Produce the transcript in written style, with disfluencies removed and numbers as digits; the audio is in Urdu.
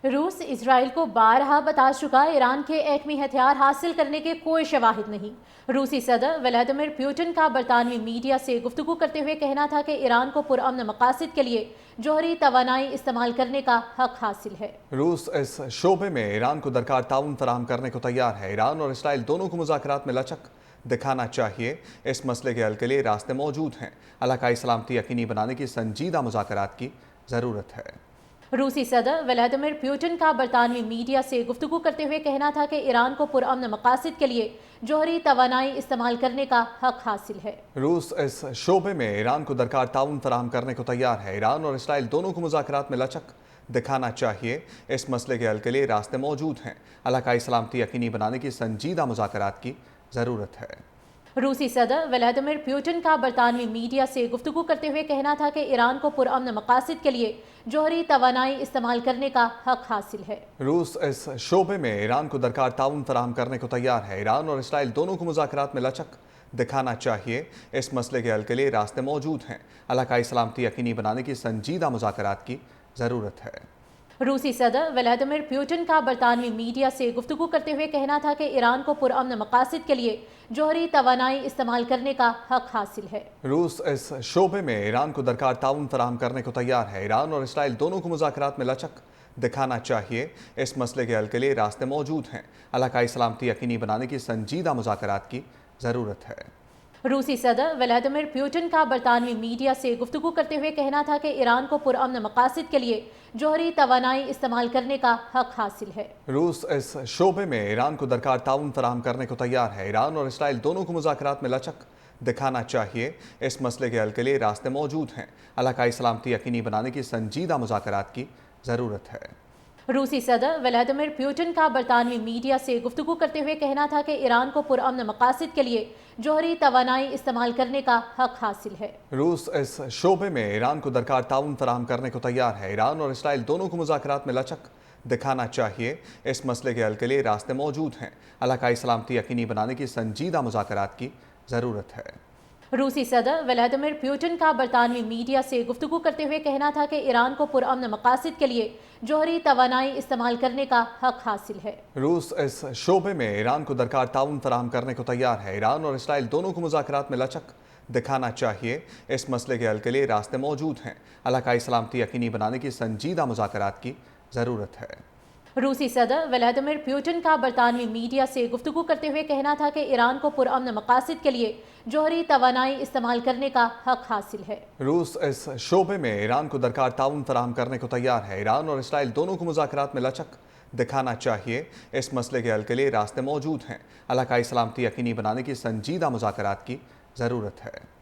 روس اسرائیل کو بارہا بتا چکا ایران کے ایٹمی ہتھیار حاصل کرنے کے کوئی شواہد نہیں۔ روسی صدر ولادیمیر پوٹن کا برطانوی میڈیا سے گفتگو کرتے ہوئے کہنا تھا کہ ایران کو پرامن مقاصد کے لیے جوہری توانائی استعمال کرنے کا حق حاصل ہے۔ روس اس شعبے میں ایران کو درکار تعاون فراہم کرنے کو تیار ہے۔ ایران اور اسرائیل دونوں کو مذاکرات میں لچک دکھانا چاہیے۔ اس مسئلے کے حل کے لیے راستے موجود ہیں۔ علاقائی سلامتی یقینی بنانے کی سنجیدہ مذاکرات کی ضرورت ہے۔ روسی صدر ولادیمیر پوٹن کا برطانوی میڈیا سے گفتگو کرتے ہوئے کہنا تھا کہ ایران کو پرامن مقاصد کے لیے جوہری توانائی استعمال کرنے کا حق حاصل ہے۔ روس اس شعبے میں ایران کو درکار تعاون فراہم کرنے کو تیار ہے۔ ایران اور اسرائیل دونوں کو مذاکرات میں لچک دکھانا چاہیے۔ اس مسئلے کے حل کے لیے راستے موجود ہیں۔ علاقائی سلامتی یقینی بنانے کی سنجیدہ مذاکرات کی ضرورت ہے۔ روسی صدر ولادیمیر پوٹن کا برطانوی میڈیا سے گفتگو کرتے ہوئے کہنا تھا کہ ایران کو پرامن مقاصد کے لیے جوہری توانائی استعمال کرنے کا حق حاصل ہے۔ روس اس شعبے میں ایران کو درکار تعاون فراہم کرنے کو تیار ہے۔ ایران اور اسرائیل دونوں کو مذاکرات میں لچک دکھانا چاہیے۔ اس مسئلے کے حل کے لیے راستے موجود ہیں۔ علاقائی سلامتی یقینی بنانے کی سنجیدہ مذاکرات کی ضرورت ہے۔ روسی صدر ولادیمیر پوٹن کا برطانوی میڈیا سے گفتگو کرتے ہوئے کہنا تھا کہ ایران کو پرامن مقاصد کے لیے جوہری توانائی استعمال کرنے کا حق حاصل ہے۔ روس اس شعبے میں ایران کو درکار تعاون فراہم کرنے کو تیار ہے۔ ایران اور اسرائیل دونوں کو مذاکرات میں لچک دکھانا چاہیے۔ اس مسئلے کے حل کے لیے راستے موجود ہیں۔ علاقائی سلامتی یقینی بنانے کی سنجیدہ مذاکرات کی ضرورت ہے۔ روسی صدر ولادیمیر پوٹن کا برطانوی میڈیا سے گفتگو کرتے ہوئے کہنا تھا کہ ایران کو پرامن مقاصد کے لیے جوہری توانائی استعمال کرنے کا حق حاصل ہے۔ روس اس شعبے میں ایران کو درکار تعاون فراہم کرنے کو تیار ہے۔ ایران اور اسرائیل دونوں کو مذاکرات میں لچک دکھانا چاہیے۔ اس مسئلے کے حل کے لیے راستے موجود ہیں۔ علاقائی سلامتی یقینی بنانے کی سنجیدہ مذاکرات کی ضرورت ہے۔ روسی صدر ولادیمیر پوٹن کا برطانوی میڈیا سے گفتگو کرتے ہوئے کہنا تھا کہ ایران کو پرامن مقاصد کے لیے جوہری توانائی استعمال کرنے کا حق حاصل ہے۔ روس اس شعبے میں ایران کو درکار تعاون فراہم کرنے کو تیار ہے۔ ایران اور اسرائیل دونوں کو مذاکرات میں لچک دکھانا چاہیے۔ اس مسئلے کے حل کے لیے راستے موجود ہیں۔ علاقائی سلامتی یقینی بنانے کی سنجیدہ مذاکرات کی ضرورت ہے۔ روسی صدر ولادیمیر پوٹن کا برطانوی میڈیا سے گفتگو کرتے ہوئے کہنا تھا کہ ایران کو پرامن مقاصد کے لیے جوہری توانائی استعمال کرنے کا حق حاصل ہے۔ روس اس شعبے میں ایران کو درکار تعاون فراہم کرنے کو تیار ہے۔ ایران اور اسرائیل دونوں کو مذاکرات میں لچک دکھانا چاہیے۔ اس مسئلے کے حل کے لیے راستے موجود ہیں۔ علاقائی سلامتی یقینی بنانے کی سنجیدہ مذاکرات کی ضرورت ہے۔ روسی صدر ولادیمیر پوٹن کا برطانوی میڈیا سے گفتگو کرتے ہوئے کہنا تھا کہ ایران کو پرامن مقاصد کے لیے جوہری توانائی استعمال کرنے کا حق حاصل ہے۔ روس اس شعبے میں ایران کو درکار تعاون فراہم کرنے کو تیار ہے۔ ایران اور اسرائیل دونوں کو مذاکرات میں لچک دکھانا چاہیے۔ اس مسئلے کے حل کے لیے راستے موجود ہیں۔ علاقائی سلامتی یقینی بنانے کی سنجیدہ مذاکرات کی ضرورت ہے۔